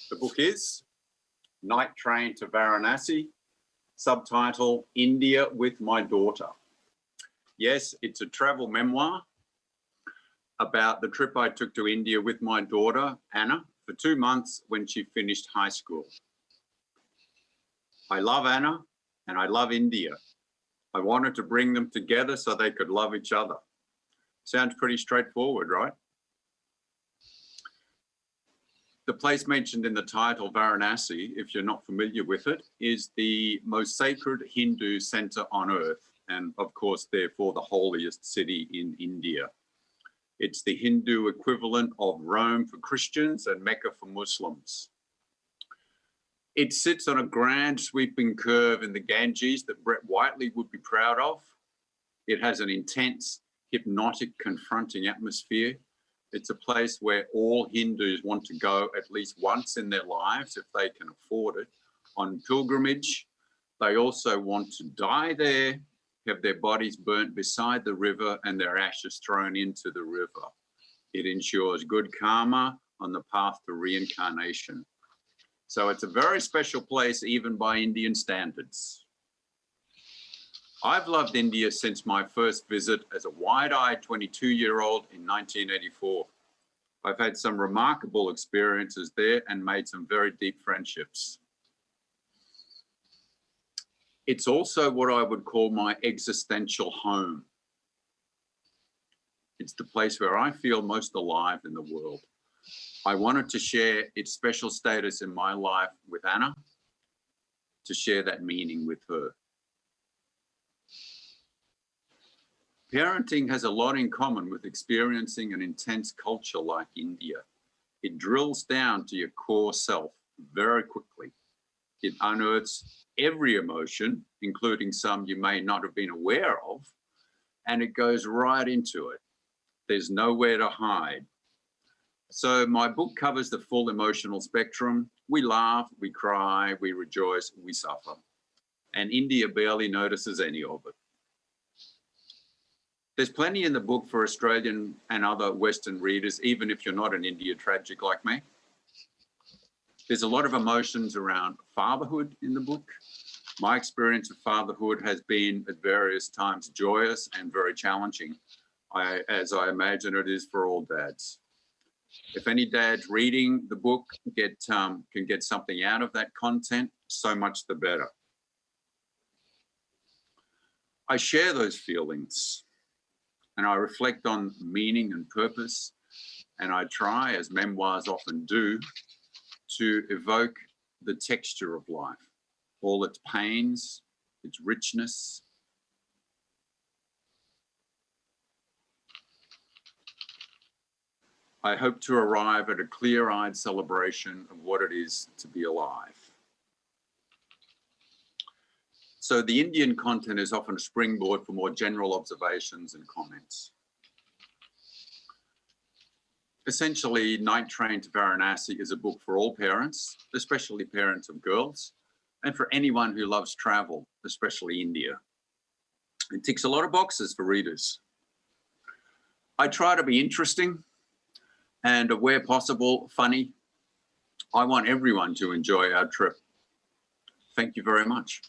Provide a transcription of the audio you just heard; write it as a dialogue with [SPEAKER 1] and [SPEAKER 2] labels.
[SPEAKER 1] The book is Night Train to Varanasi, subtitle India with My Daughter. Yes, it's a travel memoir about the trip I took to India with my daughter, Anna, for 2 months when she finished high school. I love Anna and I love India. I wanted to bring them together so they could love each other. Sounds pretty straightforward, right? The place mentioned in the title, Varanasi, if you're not familiar with it, is the most sacred Hindu center on earth, and of course, therefore, the holiest city in India. It's the Hindu equivalent of Rome for Christians and Mecca for Muslims. It sits on a grand sweeping curve in the Ganges that Brett Whiteley would be proud of. It has an intense, hypnotic, confronting atmosphere. It's a place where all Hindus want to go at least once in their lives, if they can afford it, on pilgrimage. They also want to die there, have their bodies burnt beside the river and their ashes thrown into the river. It ensures good karma on the path to reincarnation. So it's a very special place, even by Indian standards. I've loved India since my first visit as a wide-eyed 22-year-old in 1984. I've had some remarkable experiences there and made some very deep friendships. It's also what I would call my existential home. It's the place where I feel most alive in the world. I wanted to share its special status in my life with Anna, to share that meaning with her. Parenting has a lot in common with experiencing an intense culture like India. It drills down to your core self very quickly. It unearths every emotion, including some you may not have been aware of, and it goes right into it. There's nowhere to hide. So my book covers the full emotional spectrum. We laugh, we cry, we rejoice, we suffer. And India barely notices any of it. There's plenty in the book for Australian and other Western readers, even if you're not an India tragic like me. There's a lot of emotions around fatherhood in the book. My experience of fatherhood has been at various times joyous and very challenging, as I imagine it is for all dads. If any dads reading the book can get something out of that content, so much the better. I share those feelings and I reflect on meaning and purpose, and I try, as memoirs often do, to evoke the texture of life, all its pains, its richness. I hope to arrive at a clear-eyed celebration of what it is to be alive. So the Indian content is often a springboard for more general observations and comments. Essentially, Night Train to Varanasi is a book for all parents, especially parents of girls, and for anyone who loves travel, especially India. It ticks a lot of boxes for readers. I try to be interesting and, where possible, funny. I want everyone to enjoy our trip. Thank you very much.